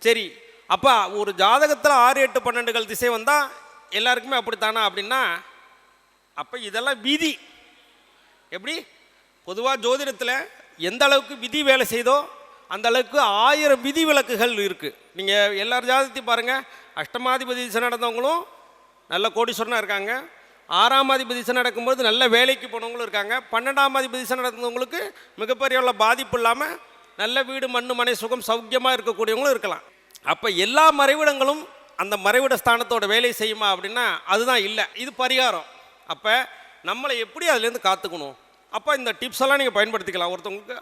சரி, அப்போ ஒரு ஜாதகத்தில் 6, 8, 12 திசை வந்தால் எல்லாருக்குமே அப்படித்தானா அப்படின்னா, அப்போ இதெல்லாம் விதி. எப்படி பொதுவாக ஜோதிடத்தில் எந்த அளவுக்கு விதி வேலை செய்தோ அந்த அளவுக்கு 1000 விதி விலக்குகள் இருக்குது. நீங்கள் எல்லார் ஜாதகத்தையும் பாருங்கள். அஷ்டமாதிபதி திசை நடந்தவங்களும் நல்ல கோடீஸ்வரனாக இருக்காங்க. 6ஆம் அதிபதி திசை நடக்கும்போது நல்ல வேலைக்கு போனவங்களும் இருக்காங்க. 12ஆம் அதிபதி திசை நடந்தவங்களுக்கு மிகப்பெரிய உள்ள பாதிப்பு இல்லாமல் நல்ல வீடு மண்ணு மனை சுகம் சௌக்கியமாக இருக்கக்கூடியவங்களும் இருக்கலாம். அப்போ எல்லா மறைவிடங்களும் அந்த மறைவிட ஸ்தானத்தோட வேலை செய்யுமா அப்படின்னா அதுதான் இல்லை. இது பரிகாரம். அப்போ நம்மளை எப்படி அதுலேருந்து காத்துக்கணும்? அப்போ இந்த டிப்ஸ் எல்லாம் நீங்கள் பயன்படுத்திக்கலாம். ஒருத்தவங்களுக்கு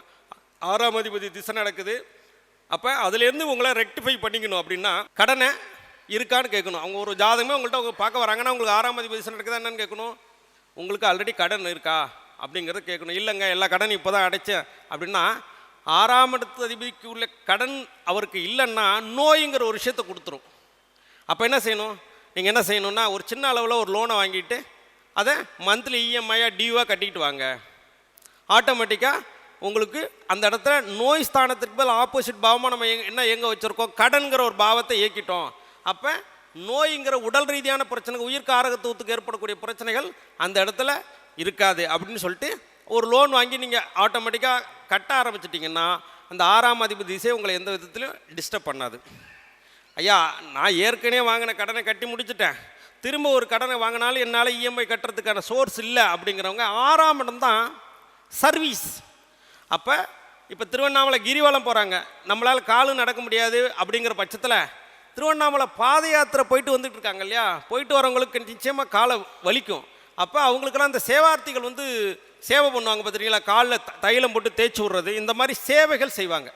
6ஆம் அதிபதி திசை நடக்குது, அப்போ அதுலேருந்து உங்களை ரெக்டிஃபை பண்ணிக்கணும். அப்படின்னா கடனை இருக்கான்னு கேட்கணும். அவங்க ஒரு ஜாதகமே உங்கள்கிட்ட அவங்க பார்க்க வராங்கன்னா உங்களுக்கு 6ஆம் அதிபதி திசை நடக்குதா என்னன்னு கேட்கணும். உங்களுக்கு ஆல்ரெடி கடன் இருக்கா அப்படிங்கிறத கேட்கணும். இல்லைங்க எல்லா கடனும் இப்போ தான் அடைச்சேன் அப்படின்னா 6ஆம் அதிபதிக்கு உள்ள கடன் அவருக்கு இல்லைன்னா நோய்ங்கிற ஒரு விஷயத்தை கொடுத்துரும். அப்போ என்ன செய்யணும்? நீங்கள் என்ன செய்யணும்னா ஒரு சின்ன அளவில் ஒரு லோனை வாங்கிட்டு அதை மந்த்லி இஎம்ஐயாக டியூவாக கட்டிக்கிட்டு வாங்க. ஆட்டோமேட்டிக்காக உங்களுக்கு அந்த இடத்துல நோய் ஸ்தானத்துக்கு மேலே ஆப்போசிட் பாவமாக நம்ம என்ன எங்கே வச்சுருக்கோம்? கடன்கிற ஒரு பாவத்தை இயக்கிட்டோம். அப்போ நோய்ங்கிற உடல் ரீதியான பிரச்சனைகள், உயிர் காரகத்துவத்துக்கு ஏற்படக்கூடிய பிரச்சனைகள் அந்த இடத்துல இருக்காது அப்படின்னு சொல்லிட்டு ஒரு லோன் வாங்கி நீங்கள் ஆட்டோமேட்டிக்காக கட்ட ஆரம்பிச்சிட்டிங்கன்னா அந்த 6ஆம் அதிபதி திசை உங்களை எந்த விதத்துலையும் டிஸ்டர்ப் பண்ணாது. ஐயா நான் ஏற்கனவே வாங்கின கடனை கட்டி முடிச்சுட்டேன், திரும்ப ஒரு கடனை வாங்கினாலும் என்னால் இஎம்ஐ கட்டுறதுக்கான சோர்ஸ் இல்லை அப்படிங்கிறவங்க 6ஆம் இடம் தான் சர்வீஸ். அப்போ இப்போ திருவண்ணாமலை கிரிவலம் போகிறாங்க, நம்மளால் காலும் நடக்க முடியாது அப்படிங்கிற பட்சத்தில் திருவண்ணாமலை பாத யாத்திரை போயிட்டு வந்துட்டு இருக்காங்க இல்லையா, போயிட்டு வரவங்களுக்கு நிச்சயமாக காலை வலிக்கும். அப்போ அவங்களுக்கெல்லாம் அந்த சேவார்த்திகள் வந்து சேவை பண்ணுவாங்க பார்த்துருக்கீங்களா, காலில் தைலம் போட்டு தேய்ச்சி விடுறது, இந்த மாதிரி சேவைகள் செய்வாங்க.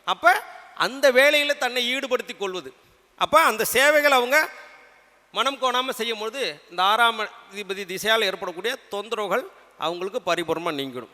அப்போ அந்த வேலையில் தன்னை ஈடுபடுத்தி கொள்வது. அப்போ அந்த சேவைகள் அவங்க மனம் கோணாமல் செய்யும் பொழுது இந்த 6ஆம் அதிபதி திசையால் ஏற்படக்கூடிய தொந்தரவுகள் அவங்களுக்கு பரிபூர்ணமாக நீங்கிடும்.